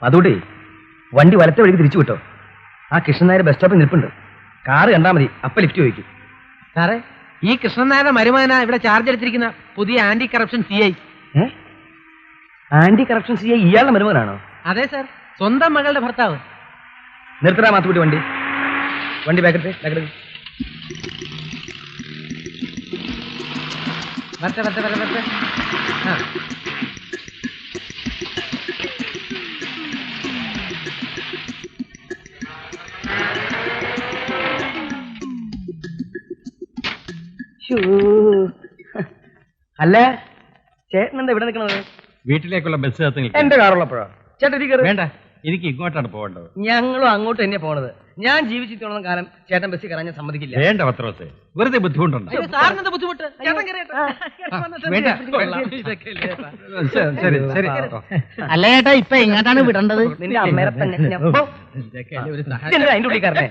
അതുകൂടി വണ്ടി വലത്തെ വഴിക്ക് തിരിച്ചു വിട്ടോ. ആ കൃഷ്ണൻ നായർ ബസ് സ്റ്റോപ്പിൽ നിൽപ്പുണ്ട്. കാറ് കണ്ടാ മതി, അപ്പൊ ലിഫ്റ്റ് ചോദിക്കും. സാറേ, ഈ കൃഷ്ണൻ നായരുടെ മരുമകനാ ഇവിടെ ചാർജ് എടുത്തിരിക്കുന്ന പുതിയ anti corruption CI. Anti corruption CI ഇയാളുടെ മരുമകനാണോ? അതെ സാർ, സ്വന്തം മകളുടെ ഭർത്താവ്. നിർത്തടാ മാത്തുക്കുട്ടി വണ്ടി. വണ്ടി ബാക്കറ്റ് വരട്ടെ. ആ, അല്ല, ചേട്ടൻ എന്താ ഇവിടെ നിൽക്കണത്? വീട്ടിലേക്കുള്ള ബസ് എന്റെ കാറുള്ളപ്പോഴോ? ചേട്ടൻ വേണ്ട, എനിക്ക് ഇങ്ങോട്ടാണ് പോകേണ്ടത്. ഞങ്ങളും അങ്ങോട്ട് തന്നെയാ പോണത്. ഞാൻ ജീവിച്ചിട്ടുള്ള കാലം ചേട്ടൻ ബസ്സിൽ കയറാൻ ഞാൻ സമ്മതിക്കില്ല. വേണ്ട പത്രോസേ, വെറുതെ ബുദ്ധിമുട്ടുണ്ട്. സാറിനെന്താ ബുദ്ധിമുട്ട്? ചേട്ടൻ കയറിയട്ടെ. ശരി ശരി. അല്ല ചേട്ടാ, ഇപ്പൊ എങ്ങോട്ടാണ് വിടേണ്ടത്? നിന്റെ അമ്മേരെ തന്നെ അതിന്റെ ഉള്ളിൽ കയറണേ.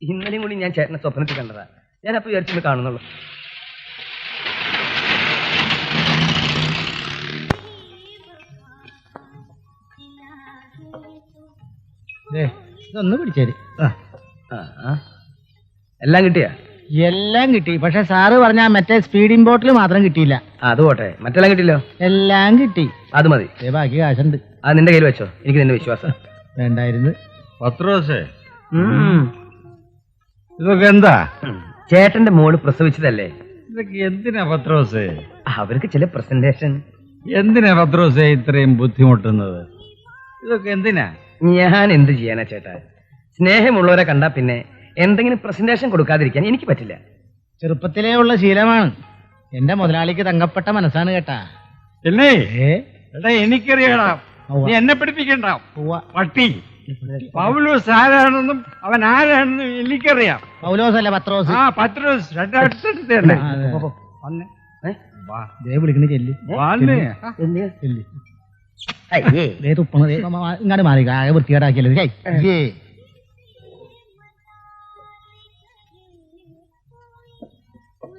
ഇന്നലെയും കൂടി ഞാൻ ചേട്ടനെ സ്വപ്നത്തിൽ കണ്ടതാ. ഞാൻ അപ്പൊ വിചാരിച്ചൊന്ന് കാണുന്നുള്ളൂ. ഇതൊന്ന് പിടിച്ചേരി. എല്ലാം കിട്ടിയാ? എല്ലാം കിട്ടി, പക്ഷെ സാറ് പറഞ്ഞ മറ്റേ സ്പീഡിംഗ് ബോട്ടിൽ മാത്രം കിട്ടിയില്ല. അത് പോട്ടെ, മറ്റെല്ലാം കിട്ടില്ലോ? എല്ലാം കിട്ടി. അത് മതി, ബാക്കി കാശുണ്ട്. അത് നിന്റെ കയ്യിൽ വെച്ചോ, എനിക്ക് നിന്റെ വിശ്വാസം. വേണ്ടായിരുന്നു. പത്രോസേ, ഇതൊക്കെ എന്താ? ചേട്ടന്റെ മോള് പ്രസവിച്ചതല്ലേ? ഇതൊക്കെ എന്തിനാ പത്രോസേ? അവർക്ക് ചില പ്രസന്റേഷൻ. എന്തിനാ പത്രോസേ ഇത്രയും ബുദ്ധിമുട്ടുന്നത്? ഇതൊക്കെ എന്തിനാ? ഞാൻ എന്ത് ചെയ്യാനാ ചേട്ടാ? സ്നേഹമുള്ളവരെ കണ്ടാ പിന്നെ എന്തെങ്കിലും പ്രസന്റേഷൻ കൊടുക്കാതിരിക്കാൻ എനിക്ക് പറ്റില്ല. ചെറുപ്പത്തിലേ ഉള്ള ശീലമാണ്. എന്റെ മുതലാളിക്ക് തങ്കപ്പെട്ട മനസ്സാണ് കേട്ടാ. എന്നെ എനിക്കറിയണം, നീ എന്നെ പഠിപ്പിക്കണ്ട. പട്ടി പൗലോസ് ആരാണെന്നും അവൻ ആരാണെന്നും എനിക്കറിയാം. പൗലോസ് അല്ല, പത്രോസ്. ആ, പത്രോസ് രണ്ടടുത്തടുത്ത് തന്നെ. വിളിക്കണ ചെല്ലി ഇങ്ങോട്ട് മാറി, ആകെ വൃത്തികേടാക്കിയല്ലേ.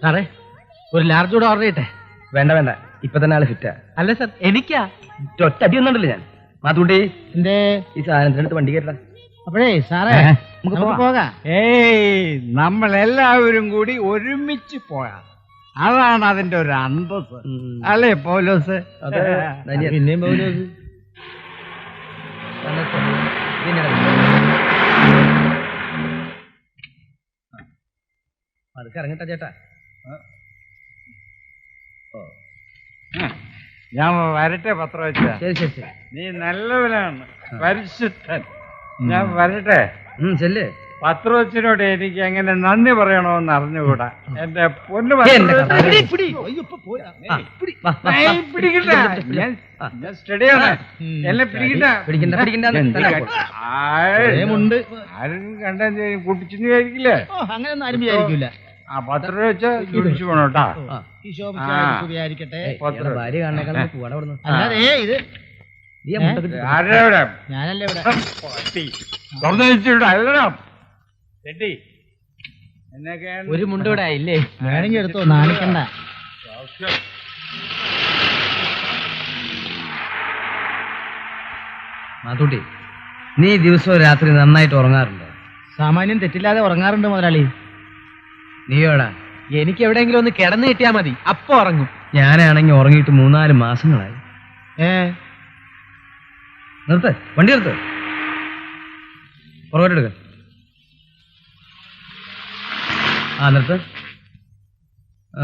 സാറേ, ഒരു ലാർജ് കൂടെ ഓർഡർ ചെയ്യട്ടെ? വേണ്ട വേണ്ട, ഇപ്പൊ തന്നെ ആള് ഫിറ്റാ. അല്ല സാർ, എനിക്കാ. ഒറ്റ അടി ഒന്നുണ്ടല്ലോ ഞാൻ. മാത്തുകുട്ടി, എന്റെ ഈ സാധനത്തിനടുത്ത് വണ്ടി കയറ്റ. അപ്പോഴേ സാറേ, നമുക്ക് പോകാം. നമ്മളെല്ലാവരും കൂടി ഒരുമിച്ച് പോകാം. അതാണ് അതിന്റെ ഒരു അന്തസ്, അല്ലേ പൗലോസ്? പിന്നെയും പൗലോസ്. അതൊക്കെ ഇറങ്ങട്ടെ ചേട്ടാ. ഞാൻ വരട്ടെ പത്രോച്ച? ശരി ശരി ശരി. നീ നല്ലവനാണ്, പരിശുദ്ധൻ. ഞാൻ വരട്ടെ. ചെല്ല്. പത്രോച്ചിനോട് എനിക്ക് എങ്ങനെ നന്ദി പറയണോന്ന് അറിഞ്ഞുകൂടാ. എന്റെ പൊന്നു പിടിക്കട്ടെ, ഞാൻ സ്റ്റഡിയാണ്. എന്നെ ആരും കണ്ടാ കുട്ടിച്ചിന് വിചാരിക്കില്ലേ? അങ്ങനെയൊന്നും ആരും വിചാരിക്കില്ല. ആ പത്ര വെച്ച് കുടിച്ചു പോണോട്ടാ. ഭാര്യ കാണേക്കാൾ പോവാടെ ഇവിടുന്ന്. ഇത് ഞാനല്ലേ ഒരു മുണ്ട് ഇവിടെ ആയില്ലേ? വേണമെങ്കിൽ എടുത്തോ, നാണിക്കണ്ട. മാത്തൂട്ടി, നീ ദിവസവും രാത്രി നന്നായിട്ട് ഉറങ്ങാറുണ്ടോ? സാമാന്യം തെറ്റില്ലാതെ ഉറങ്ങാറുണ്ട് മുതലാളി. നീയോടാ? എനിക്ക് എവിടെയെങ്കിലും ഒന്ന് കിടന്നു കിട്ടിയാ മതി, അപ്പൊ ഉറങ്ങും. ഞാനാണെങ്കിൽ ഉറങ്ങിയിട്ട് 3-4 മാസങ്ങളായി. നിർത്ത്, വണ്ടി നിർത്ത്, പുറകോട്ടെടുക്ക. ആ നിർത്ത്. ആ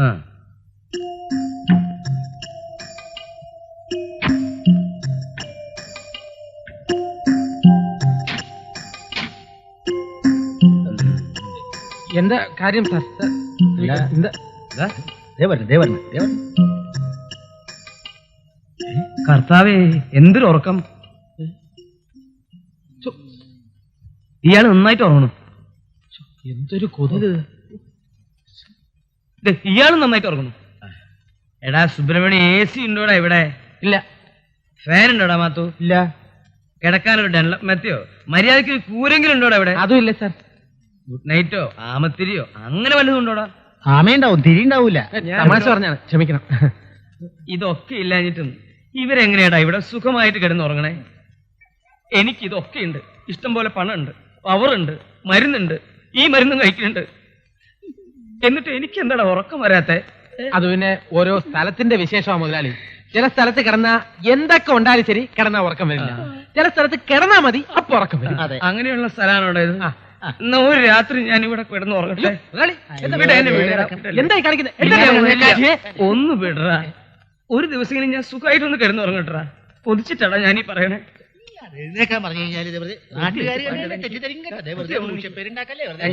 എന്താ കാര്യം സാർ? കർത്താവേ, എന്തൊരു ഉറക്കം! ഇയാള് നന്നായിട്ട് ഉറങ്ങണം. എന്തൊരു കൊതുക്! ഇയാളും നന്നായിട്ട് ഉറങ്ങുന്നു. എടാ സുബ്രഹ്മണ്യം, AC ഉണ്ടോടാ ഇവിടെ? ഇല്ല. ഫാൻ ഉണ്ടോടാ മാത്തു? ഇല്ല. കിടക്കാനൊരു ഡെൻലപ്പ് മെത്തയോ മര്യാദയ്ക്ക് കൂരെങ്കിലും ഉണ്ടോടാ ഇവിടെ? അതും ഇല്ല സാർ. ഗുഡ് നൈറ്റോ ആമത്തിരിയോ അങ്ങനെ വല്ലതും ഉണ്ടോടാ? ആമയുണ്ടാവും തിരിയുണ്ടാവൂല. തമാശ പറഞ്ഞാണ്, ക്ഷമിക്കണം. ഇതൊക്കെ ഇല്ലാഞ്ഞിട്ടും ഇവരെങ്ങനെയാടാ ഇവിടെ സുഖമായിട്ട് കിടന്നുറങ്ങണേ? എനിക്കിതൊക്കെ ഉണ്ട്. ഇഷ്ടം പോലെ പണമുണ്ട്, പവറുണ്ട്, മരുന്നുണ്ട്, ഈ മരുന്നും കഴിക്കുന്നുണ്ട്. എന്നിട്ട് എനിക്ക് എന്താടാ ഉറക്കം വരാത്തെ? അത് പിന്നെ ഓരോ സ്ഥലത്തിന്റെ വിശേഷമാണ് മുതലാളി. ചില സ്ഥലത്ത് കിടന്നാ എന്തൊക്കെ ഉണ്ടായാലും ശരി കിടന്നാ ഉറക്കം വരില്ല. ചില സ്ഥലത്ത് കിടന്നാ മതി അപ്പൊ ഉറക്കം വരും. അങ്ങനെയുള്ള സ്ഥലമാണോ ഇത്? എന്നാ ഒരു രാത്രി ഞാൻ ഇവിടെ കിടന്ന് ഉറങ്ങട്ടെ. മുതലാളി, വിടാ, എന്നെ വിടാ. എന്തായി കാണിക്കുന്നത്? ഒന്ന് വിടറാ. ഒരു ദിവസം ഞാൻ സുഖമായിട്ടൊന്ന് കിടന്നുറങ്ങട്ടാ. കൊതിച്ചിട്ടാടാ ഞാനീ പറയണേ.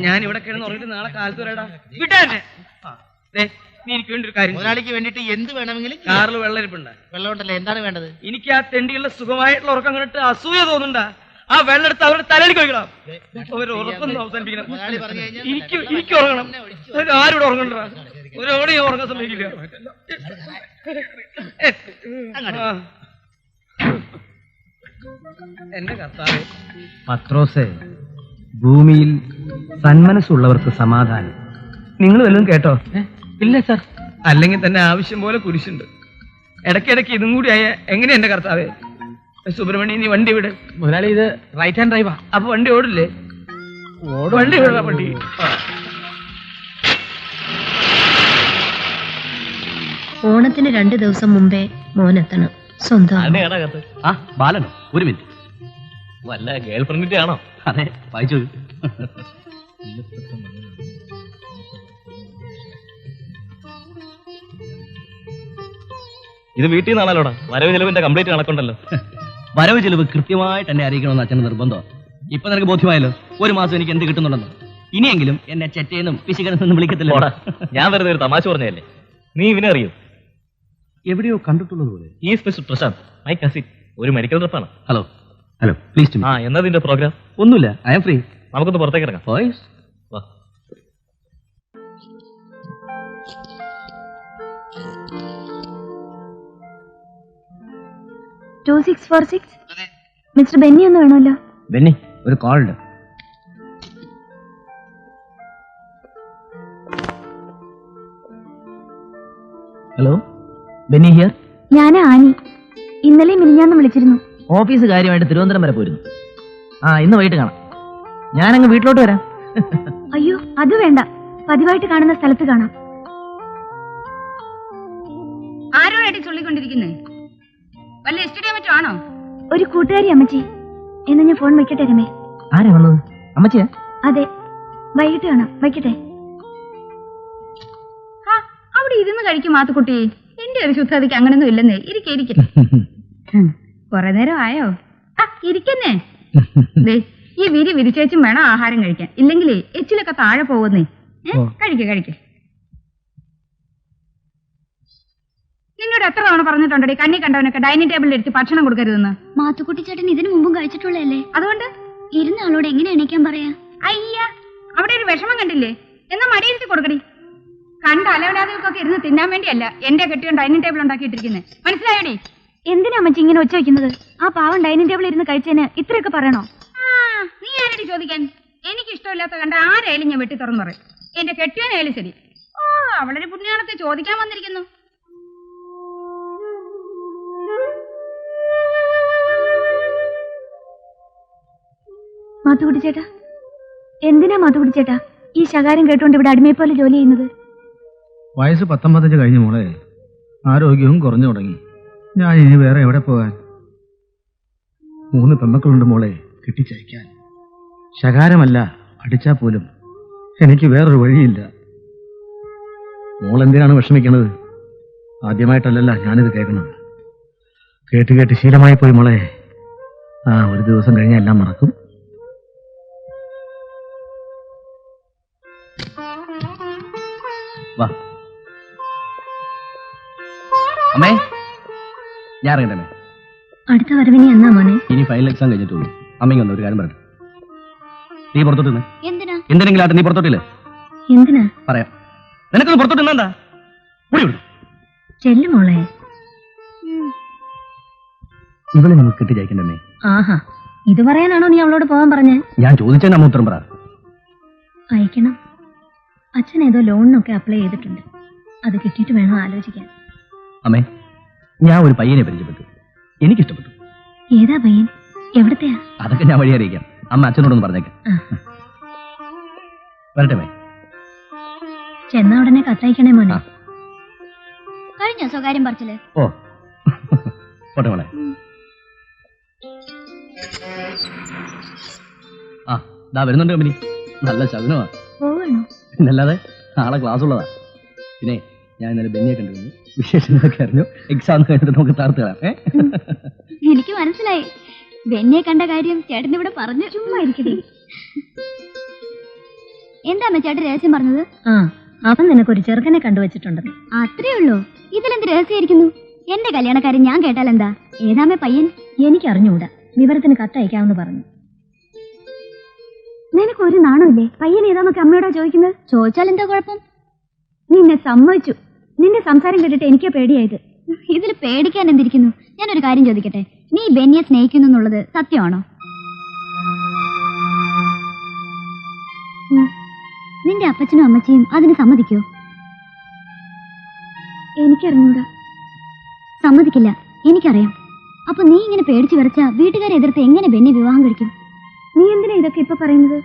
ഞാൻ ഇവിടെ കിടന്ന് ഉറങ്ങിട്ട് നാളെ കാലത്ത് വരാടാ. വിടാനെ. നീ എനിക്ക് വേണ്ടി ഒരു കാര്യം. മുതലാളിക്ക് വേണ്ടിട്ട് എന്ത് വേണമെങ്കിലും കാറിൽ വെള്ളരിപ്പുണ്ട്. വെള്ളം ഉണ്ടല്ലോ, എന്താണ് വേണ്ടത്? എനിക്ക് ആ തെണ്ടിയുള്ള സുഖമായിട്ടുള്ള ഉറക്കം കണ്ടിട്ട് അസൂയ തോന്നുന്നുണ്ടാ. ആ വെള്ളം എടുത്ത് അവരുടെ തലയിൽ കഴിക്കണം. അവർ ഉറക്കൊന്നും അവസാനിപ്പിക്കണം. എനിക്ക് ഉറങ്ങണം. ആരോട് ഉറങ്ങണ്ടാ? ഒരോടെ ഞാൻ ഉറങ്ങാൻ സമ്മതിക്കില്ല. എന്റെ കർത്താവേ. പത്രോസേ, ഭൂമിയിൽ സന്മനസ്സുള്ളവർക്ക് സമാധാനം. നിങ്ങൾ വല്ലതും കേട്ടോ? ഇല്ല സാർ. അല്ലെങ്കിൽ തന്നെ ആവശ്യം പോലെ കുരിശുണ്ട്. ഇടയ്ക്കിടയ്ക്ക് ഇതും കൂടി ആയ എങ്ങനെയാ എന്റെ കർത്താവേ? സുബ്രഹ്മണ്യ, നീ വണ്ടി വിട്. മുതലാളി, ഇത് റൈറ്റ് ഹാൻഡ് ഡ്രൈവാ. അപ്പൊ വണ്ടി ഓടില്ലേ? വണ്ടി വിടാ. വണ്ടി ഓണത്തിന് 2 ദിവസം മുമ്പേ മോനെത്തണം. സ്വന്തം ആ ബാലനോ? ഒരു മിനിറ്റ്. വല്ല ഗേൾ ഫ്രണ്ടിന്റെ ആണോ? അതെ, വായിച്ചു. ഇത് വീട്ടിൽ നിന്നാണല്ലോടാ. വരവ് ചെലവിന്റെ കംപ്ലീറ്റ് കണക്കുണ്ടല്ലോ. വരവ് ചെലവ് കൃത്യമായിട്ട് എന്നെ അറിയിക്കണമെന്ന് അച്ഛന് നിർബന്ധം. ഇപ്പൊ നിനക്ക് ബോധ്യമായല്ലോ 1 മാസം എനിക്ക് എന്ത് കിട്ടുന്നുണ്ടെന്ന്. ഇനിയെങ്കിലും എന്നെ ചെറ്റേന്നും പിശുകനെന്നും വിളിക്കത്തില്ല. ഞാൻ വെറുതെ ഒരു തമാശ പറഞ്ഞതല്ലേ. നീ ഇവനെ അറിയോ? എവിടെയോ കണ്ടിട്ടുള്ളത് പോലെ. ഈ സ്പെഷ്യൽ പ്രശാന്ത്, മൈ കസിൻ, ഒരു മെഡിക്കൽ റെപ്പാണ്. Hello hello, please. ആ, എന്നാ നിന്റെ പ്രോഗ്രാം? ഒന്നുമില്ല, ഐ എം ഫ്രീ. നമുക്കൊന്ന് പുറത്തേക്ക് ഇറങ്ങാം. വോയിസ്. വാ. മിസ്റ്റർ ബെന്നി ഒന്ന് വേണമല്ലോ. ബെന്നി, ഒരു കോൾ ഉണ്ട്. Hello, Benny here. ഞാൻ ആനി. ഇന്നലെ മിനിഞ്ഞാന്ന് വിളിച്ചിരുന്നു. ഓഫീസ് കാര്യമായിട്ട് തിരുവനന്തപുരം വരെ പോയിരുന്നു. ആ, ഇന്ന് വൈകിട്ട് കാണാം. ഞാനങ്ങ് വീട്ടിലോട്ട് വരാം. അയ്യോ, അത് വേണ്ട. പതിവായിട്ട് കാണുന്ന സ്ഥലത്ത് കാണാം. ആരോടായിട്ട് ചൊല്ലിക്കൊണ്ടിരിക്കുന്നേ? വല്ല എസ്റ്റുഡിയോ മറ്റോ ആണോ? ഒരു കൂട്ടുകാരി അമ്മച്ചി. എന്നാ ഞാൻ ഫോൺ വയ്ക്കട്ടെ രമേ? ആരാ വന്നത്? അമ്മച്ചിയാ? അതെ, വൈകിട്ട് കാണാം. വയ്ക്കട്ടെ. അവിടെ ഇരുന്ന് കഴിക്കും മാത്തുക്കുട്ടി. എന്റെ ഒരു ശുദ്ധതയ്ക്ക് അങ്ങനൊന്നും ഇല്ലെന്നേ. ഇരിക്കെ കൊറേ നേരം ആയോ? ഇരിക്കുന്നേ. ഈ വിരി വിരിച്ചേച്ചും വേണം ആഹാരം കഴിക്കാൻ. ഇല്ലെങ്കിലേ എച്ചിലൊക്കെ താഴെ പോകുന്നേ. കഴിക്കേ. നിന്നോട് എത്ര തവണ പറഞ്ഞിട്ടുണ്ടോ കണ്ണി കണ്ടവനൊക്കെ ഡൈനിങ് ടേബിളിൽ എടുത്ത് ഭക്ഷണം കൊടുക്കരുതെന്ന്? മാത്തുക്കുട്ടി ചേട്ടൻ ഇതിനു മുമ്പും കഴിച്ചിട്ടുള്ളതല്ലേ? അതുകൊണ്ട് ഇരുന്ന ആളോട് എങ്ങനെ എണീക്കാൻ പറയാ? അയ്യ, അവിടെ ഒരു വിഷമം കണ്ടില്ലേ? എന്നാ മടിയിരുത്തി കൊടുക്കടി. കണ്ട അലവലാതുകൾക്കൊക്കെ ഇരുന്ന് തിന്നാൻ വേണ്ടിയല്ല എന്റെ കെട്ടിയോൻ ഡൈനിങ് ടേബിൾ ഉണ്ടാക്കിയിട്ടിരിക്കുന്നത്. മനസ്സിലായോടി? എന്തിനാ അമ്മച്ചി ഇങ്ങനെ ഒച്ച വെക്കുന്നത്? ആ പാവം ഡൈനിങ് ടേബിൾ ഇരുന്ന് കഴിച്ചതിന് ഇത്രയൊക്കെ പറയണോ? നീ ആരടി ചോദിക്കാൻ? എനിക്ക് ഇഷ്ടമില്ലാത്ത കണ്ട ആരായാലും ഞാൻ വെട്ടി തുറന്നു പറയും. എന്റെ കെട്ടിയോനായാലും ശരി. അവളൊരു പുണ്യാണത്തെ ചോദിക്കാൻ വന്നിരിക്കുന്നു. മാത്തുക്കുട്ടി ചേട്ടാ, എന്തിനാ മാത്തുക്കുട്ടി ചേട്ടാ ഈ ശകാരം കേട്ടുകൊണ്ട് ഇവിടെ അടിമയെ പോലെ ജോലി ചെയ്യുന്നത്? വയസ്സ് 19 കഴിഞ്ഞു മോളെ. ആരോഗ്യവും കുറഞ്ഞു തുടങ്ങി. ഞാൻ ഇനി വേറെ എവിടെ പോകാൻ? 3 പെമ്മക്കളുണ്ട് മോളെ, കെട്ടിച്ചയക്കാൻ. ശകാരമല്ല, അടിച്ചാ പോലും എനിക്ക് വേറൊരു വഴിയില്ല. മോളെന്തിനാണ് വിഷമിക്കണത്? ആദ്യമായിട്ടല്ലല്ല ഞാനിത് കേൾക്കുന്നത്. കേട്ട് ശീലമായി പോയി മോളെ. ഒരു ദിവസം കഴിഞ്ഞാൽ എല്ലാം മറക്കും. വാ അമ്മേ, ഞാൻ ഇറങ്ങട്ടെ. അടുത്ത വരവിനി എന്നാ മോനെ? ഇനി ഫൈനൽ എക്സാം കഴിഞ്ഞിട്ടുള്ളൂ. അമ്മയ്ക്ക് വന്നു ഒരു കാര്യം പറഞ്ഞു. നീ പുറത്തോട്ട് നിന്ന്. എന്തിനാ? എന്തെങ്കിലും ആട്ടെ, നീ പുറത്തോട്ടില്ലേ? എന്തിനാ? പറയാം. നിനക്കൊന്ന് പുറത്തോട്ട് നിന്നെന്താ? ചെല്ലു മോളെ. ഇവളെ നമുക്ക് കെട്ടി ജയിക്കണ്ടേ? ആഹാ, ഇത് പറയാനാണോ നീ അവളോട് പോകാൻ പറഞ്ഞേ? ഞാൻ ചോദിച്ചാൽ നമ്മ ഉത്തരം പറ. അയക്കണം. അച്ഛൻ ഏതോ ലോണിനൊക്കെ അപ്ലൈ ചെയ്തിട്ടുണ്ട്. അത് കിട്ടിയിട്ട് വേണം ആലോചിക്കാൻ. അമ്മേ, ഞാൻ ഒരു പയ്യനെ പരിചയപ്പെട്ടു. എനിക്കിഷ്ടപ്പെട്ടു. ഏതാ പയ്യൻ? എവിടത്തെയാ? അതൊക്കെ ഞാൻ വഴി അറിയിക്കാം. അമ്മ അച്ഛനോടൊന്ന് പറഞ്ഞേക്കാം. വരട്ടെ മേ. ചെന്ന ഉടനെ കത്തയക്കണേ മോനെ. ആ. കഴിഞ്ഞോ സ്വകാര്യം പറച്ചില്? ഓ പോട്ടെ മോളെ. ആ ദാ വരുന്നുണ്ട് കമ്പനി. നല്ല ശകുനമാ. പോവാണോ? പിന്നല്ലാതെ നാളെ ക്ലാസ് ഉള്ളതാ. പിന്നെ ഞാൻ ഇന്നലെ ബെന്നിയെ കണ്ടിരുന്നു. വിശേഷങ്ങളൊക്കെ അറിഞ്ഞു. എക്സാം കഴിഞ്ഞിട്ട് നമുക്ക് താർത്ത് കളാം. എനിക്ക് മനസ്സിലായി. ബെന്നിയെ കണ്ട കാര്യം ചേട്ടൻ ഇവിടെ പറഞ്ഞു. ചുമ്മാ ഇരിക്കട്ടെ. എന്താ ചേട്ടൻ രഹസ്യം പറഞ്ഞത്? അവൻ നിനക്കൊരു ചെറുക്കനെ കണ്ടുവച്ചിട്ടുണ്ടെന്ന്. അത്രേ ഉള്ളൂ. ഇതിലെന്ത് രഹസ്യമായിരിക്കുന്നു? എന്റെ കല്യാണക്കാരൻ ഞാൻ കേട്ടാൽ എന്താ? ഏതാമേ പയ്യൻ? എനിക്ക് അറിഞ്ഞുകൂടാ. വിവരത്തിന് കത്തയക്കാമെന്ന് പറഞ്ഞു. നിനക്ക് ഒരു നാണമില്ലേ? പയ്യൻ ഏതാന്നൊക്കെ അമ്മയോടാ ചോദിക്കുന്നത്. ചോദിച്ചാൽ എന്താ കുഴപ്പം? നിന്നെ സമ്മതിച്ചു. നിന്റെ സംസാരം കേട്ടിട്ട് എനിക്ക് പേടിയായത്. ഇതിൽ പേടിക്കാൻ എന്തിരിക്കുന്നു? ഞാനൊരു കാര്യം ചോദിക്കട്ടെ, നീ ബെന്നിയെ സ്നേഹിക്കുന്നു എന്നുള്ളത് സത്യമാണോ? നിന്റെ അപ്പച്ചനും അമ്മച്ചിയും അതിന് സമ്മതിക്കോ? എനിക്കറിഞ്ഞൂടാ. സമ്മതിക്കില്ല, എനിക്കറിയാം. അപ്പൊ നീ ഇങ്ങനെ പേടിച്ചു വരച്ച വീട്ടുകാരെ എതിർത്ത് എങ്ങനെ ബെന്നി വിവാഹം കഴിക്കും? നീ എന്തിനാ ഇതൊക്കെ ഇപ്പൊ പറയുന്നത്?